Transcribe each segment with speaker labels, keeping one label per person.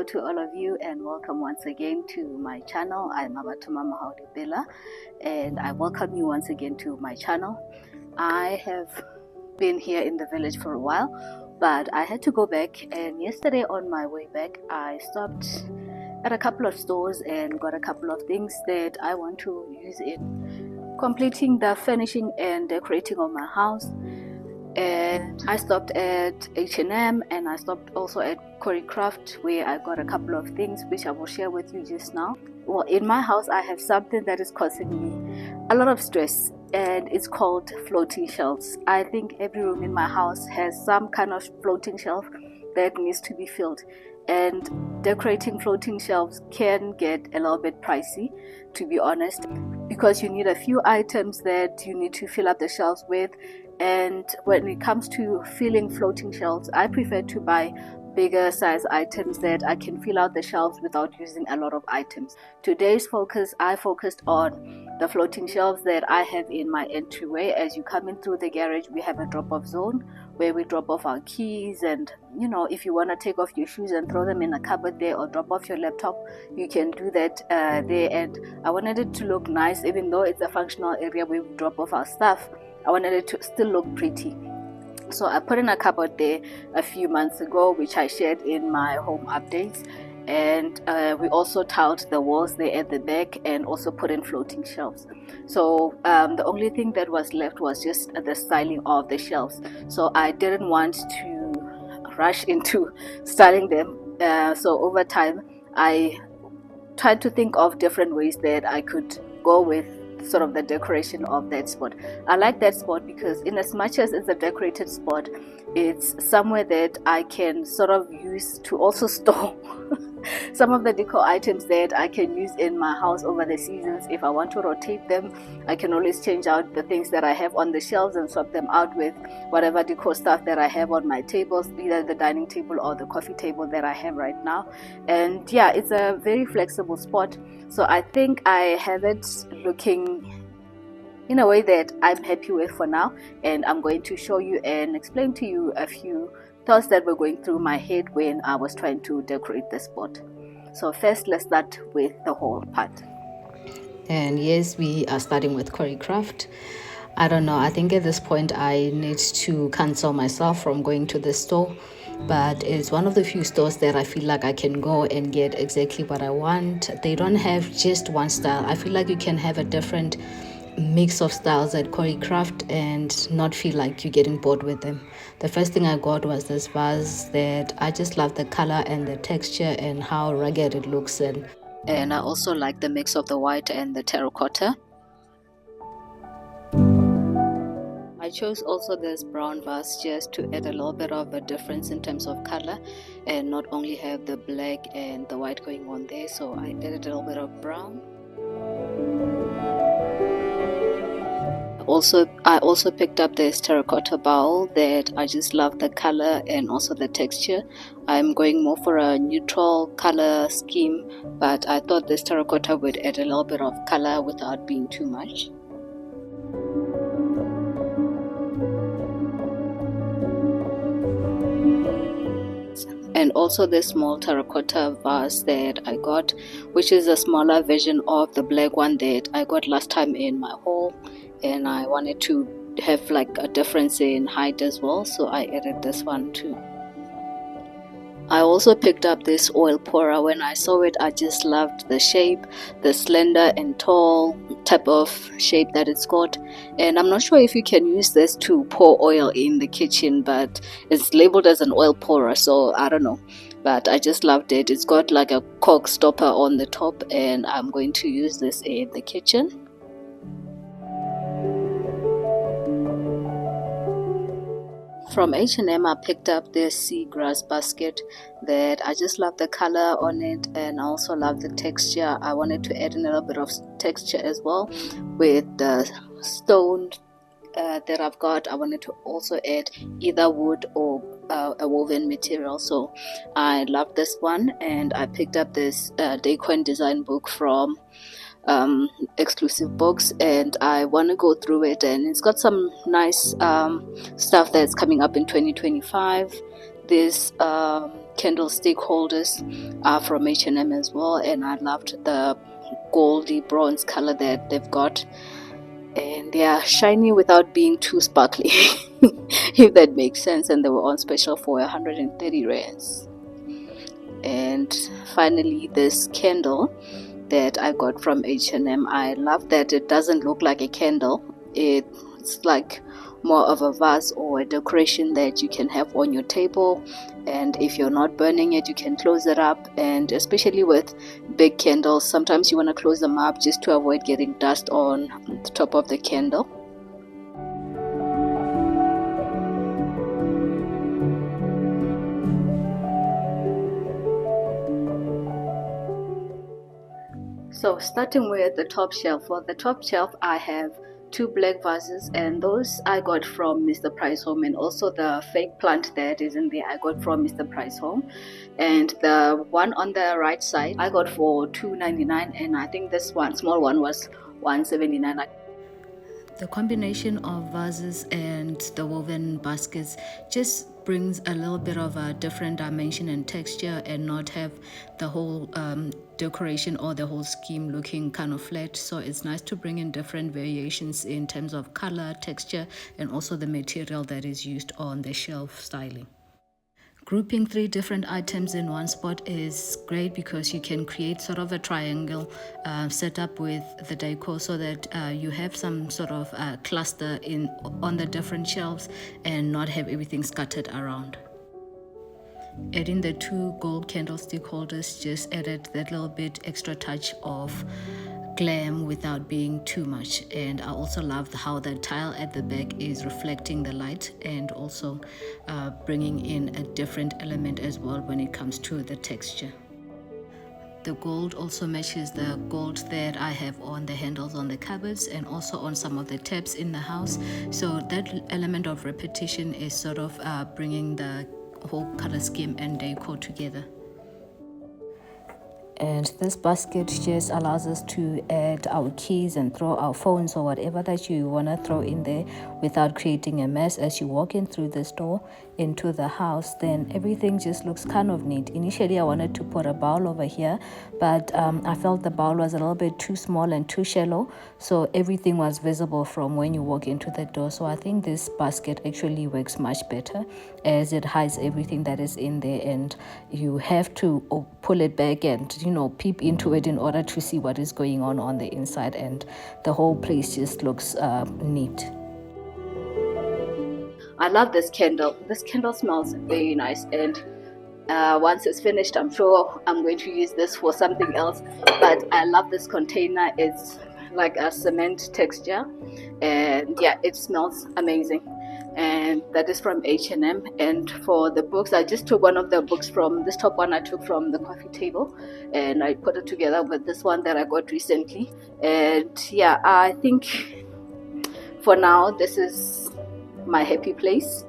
Speaker 1: to all of you and welcome once again to my channel. I'm Mmamohaureacts and I welcome you once again to my channel. I have been here in the village for a while, but I had to go back, and yesterday on my way back I stopped at a couple of stores and got a couple of things that I want to use in completing the finishing and decorating of my house. And I stopped at H&M and I stopped also at Craft, where I got a couple of things which I will share with you just now. Well, in my house I have something that is causing me a lot of stress, and it's called floating shelves. I think every room in my house has some kind of floating shelf that needs to be filled, and decorating floating shelves can get a little bit pricey, to be honest, because you need a few items that you need to fill up the shelves with. And when it comes to filling floating shelves, I prefer to buy bigger size items that I can fill out the shelves without using a lot of items. Today's focus, I focused on the floating shelves that I have in my entryway. As you come in through the garage, we have a drop-off zone where we drop off our keys, and if you want to take off your shoes and throw them in a cupboard there, or drop off your laptop, you can do that there. And I wanted it to look nice, even though it's a functional area where we drop off our stuff. I wanted it to still look pretty. So I put in a cupboard there a few months ago, which I shared in my home updates. And we also tiled the walls there at the back and also put in floating shelves. So the only thing that was left was just the styling of the shelves. So I didn't want to rush into styling them. So over time, I tried to think of different ways that I could go with sort of the decoration of that spot. I like that spot because in as much as it's a decorated spot, it's somewhere that I can sort of use to also store some of the decor items that I can use in my house over the seasons. If I want to rotate them, I can always change out the things that I have on the shelves and swap them out with whatever decor stuff that I have on my tables, either the dining table or the coffee table that I have right now. And yeah, it's a very flexible spot. So I think I have it looking in a way that I'm happy with for now, and I'm going to show you and explain to you a few thoughts that were going through my head when I was trying to decorate the spot. So first, let's start with the whole part.
Speaker 2: And yes, we are starting with Craft. I don't know, I think at this point I need to cancel myself from going to the store, but it's one of the few stores that I feel like I can go and get exactly what I want. They don't have just one style. I feel like you can have a different mix of styles at Craft and not feel like you're getting bored with them. The first thing I got was this vase that I just love the color and the texture and how rugged it looks, and I also like the mix of the white and the terracotta. I chose also this brown vase just to add a little bit of a difference in terms of color and not only have the black and the white going on there, so I added a little bit of brown. I also picked up this terracotta bowl that I just love the color and also the texture. I'm going more for a neutral color scheme, but I thought this terracotta would add a little bit of color without being too much. And also this small terracotta vase that I got, which is a smaller version of the black one that I got last time in my haul, and I wanted to have like a difference in height as well, so I added this one too. I also picked up this oil pourer. When I saw it, I just loved the shape, the slender and tall type of shape that it's got. And I'm not sure if you can use this to pour oil in the kitchen, but it's labeled as an oil pourer, so I don't know. But I just loved it. It's got like a cork stopper on the top, and I'm going to use this in the kitchen. From H&M, I picked up this seagrass basket that I just love the color on it, and I also love the texture. I wanted to add in a little bit of texture as well with the stone that I've got. I wanted to also add either wood or a woven material, so I love this one. And I picked up this decor design book from exclusive books, and I want to go through it, and it's got some nice stuff that's coming up in 2025 These candlestick holders are from H&M as well, and I loved the goldy bronze color that they've got, and they are shiny without being too sparkly if that makes sense, and they were on special for 130 rands. And finally, this candle that I got from H&M, I love that it doesn't look like a candle. It's like more of a vase or a decoration that you can have on your table, and if you're not burning it, you can close it up. And especially with big candles, sometimes you want to close them up just to avoid getting dust on the top of the candle. So starting with the top shelf, for the top shelf I have 2 black vases, and those I got from Mr. Price Home, and also the fake plant that is in there I got from Mr. Price Home. And the one on the right side I got for $2.99, and I think this one small one was $1.79. The combination of vases and the woven baskets just brings a little bit of a different dimension and texture, and not have the whole decoration or the whole scheme looking kind of flat. So it's nice to bring in different variations in terms of color, texture, and also the material that is used on the shelf styling. Grouping 3 different items in one spot is great because you can create sort of a triangle setup with the decor, so that you have some sort of cluster on the different shelves and not have everything scattered around. Adding the 2 gold candlestick holders just added that little bit extra touch of glam without being too much. And I also love how the tile at the back is reflecting the light, and also bringing in a different element as well when it comes to the texture. The gold also matches the gold that I have on the handles on the cupboards, and also on some of the taps in the house. So that element of repetition is sort of bringing the whole color scheme and decor together. And this basket just allows us to add our keys and throw our phones or whatever that you want to throw in there without creating a mess as you walk in through this door into the house. Then everything just looks kind of neat. Initially I wanted to put a bowl over here, but I felt the bowl was a little bit too small and too shallow, so everything was visible from when you walk into the door. So I think this basket actually works much better, as it hides everything that is in there, and you have to pull it back and peep into it in order to see what is going on the inside, and the whole place just looks neat. I love this candle. This candle smells very nice, and once it's finished, I'm sure I'm going to use this for something else. But I love this container. It's like a cement texture, and yeah, it smells amazing. And that is from H&M. And for the books, I just took one of the books from this top one I took from the coffee table, and I put it together with this one that I got recently. And yeah, I think for now this is my happy place.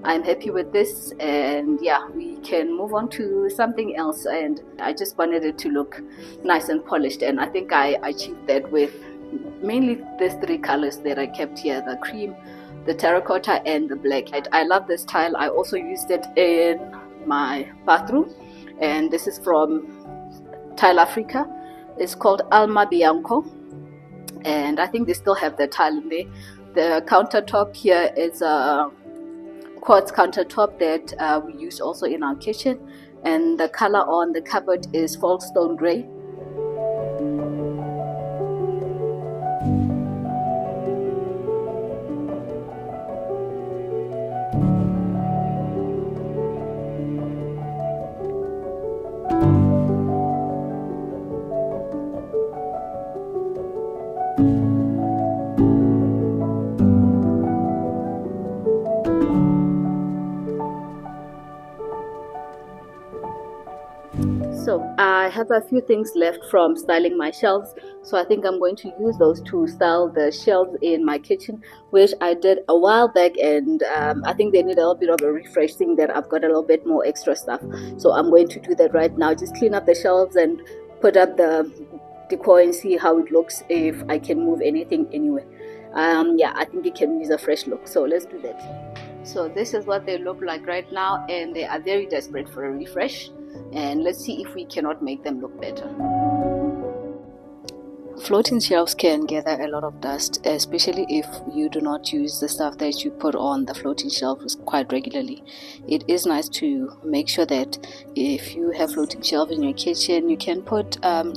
Speaker 2: I'm happy with this, and yeah, we can move on to something else. And I just wanted it to look nice and polished, and I think I achieved that with mainly these 3 colors that I kept here: the cream, the terracotta, and the black. I love this tile. I also used it in my bathroom, and this is from Tile Africa. It's called Alma Bianco, and I think they still have the tile in there. The countertop here is a quartz countertop that we use also in our kitchen, and the color on the cupboard is Folkestone gray. So I have a few things left from styling my shelves, so I think I'm going to use those to style the shelves in my kitchen, which I did a while back, and I think they need a little bit of a refresh, thing that I've got a little bit more extra stuff. So I'm going to do that right now, just clean up the shelves and put up the decor and see how it looks, if I can move anything anyway. Yeah, I think it can use a fresh look, so let's do that. So this is what they look like right now, and they are very desperate for a refresh, and let's see if we cannot make them look better. Floating shelves can gather a lot of dust, especially if you do not use the stuff that you put on the floating shelves quite regularly. It is nice to make sure that if you have floating shelves in your kitchen, you can put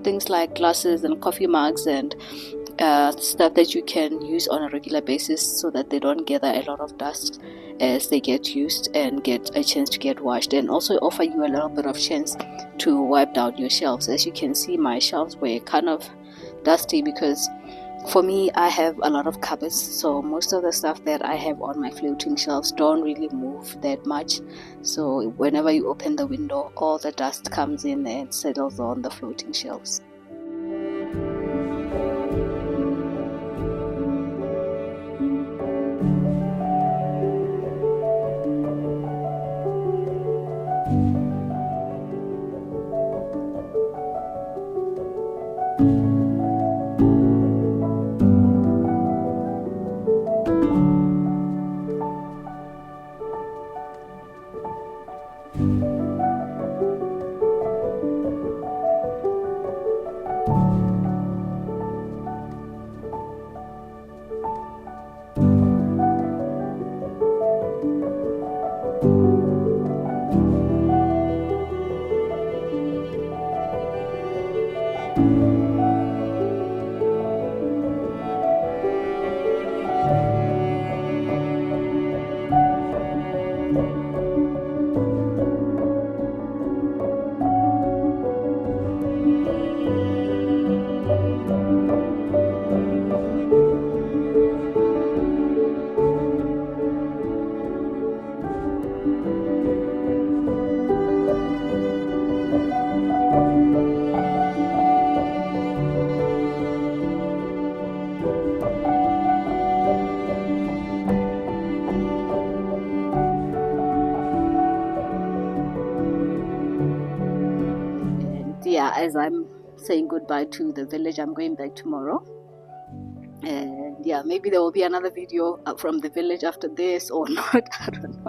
Speaker 2: things like glasses and coffee mugs and stuff that you can use on a regular basis so that they don't gather a lot of dust as they get used and get a chance to get washed, and also offer you a little bit of chance to wipe down your shelves. As you can see, my shelves were kind of dusty because for me, I have a lot of cupboards, so most of the stuff that I have on my floating shelves don't really move that much. So whenever you open the window, all the dust comes in and settles on the floating shelves. Yeah, as I'm saying goodbye to the village, I'm going back tomorrow, and yeah, maybe there will be another video from the village after this or not. I don't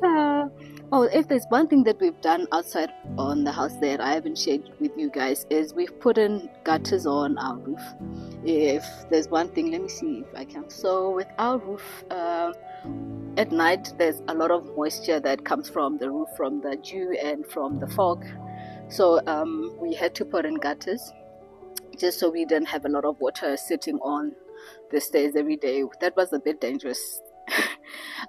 Speaker 2: know. Oh, if there's one thing that we've done outside on the house that I haven't shared with you guys, is we've put in gutters on our roof. If there's one thing, let me see if I can. So with our roof, at night there's a lot of moisture that comes from the roof, from the dew and from the fog. So we had to put in gutters just so we didn't have a lot of water sitting on the stairs every day. That was a bit dangerous.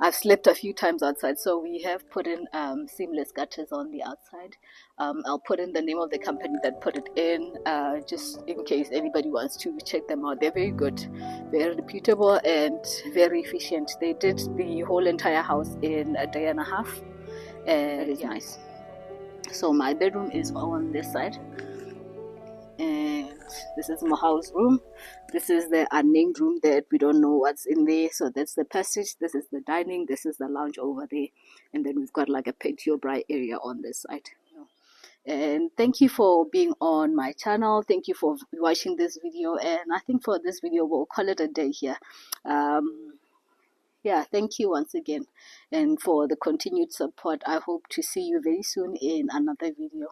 Speaker 2: I've slept a few times outside, so we have put in seamless gutters on the outside. I'll put in the name of the company that put it in, just in case anybody wants to check them out. They're very good, very reputable, and very efficient. They did the whole entire house in a day and a half, and it's nice. So my bedroom is on this side, and this is Mahao's room. This is the unnamed room that we don't know what's in there. So that's the passage. This is the dining. This is the lounge over there, and then we've got like a patio bra area on this side. And thank you for being on my channel. Thank you for watching this video, and I think for this video we'll call it a day here. Yeah, thank you once again, and for the continued support. I hope to see you very soon in another video.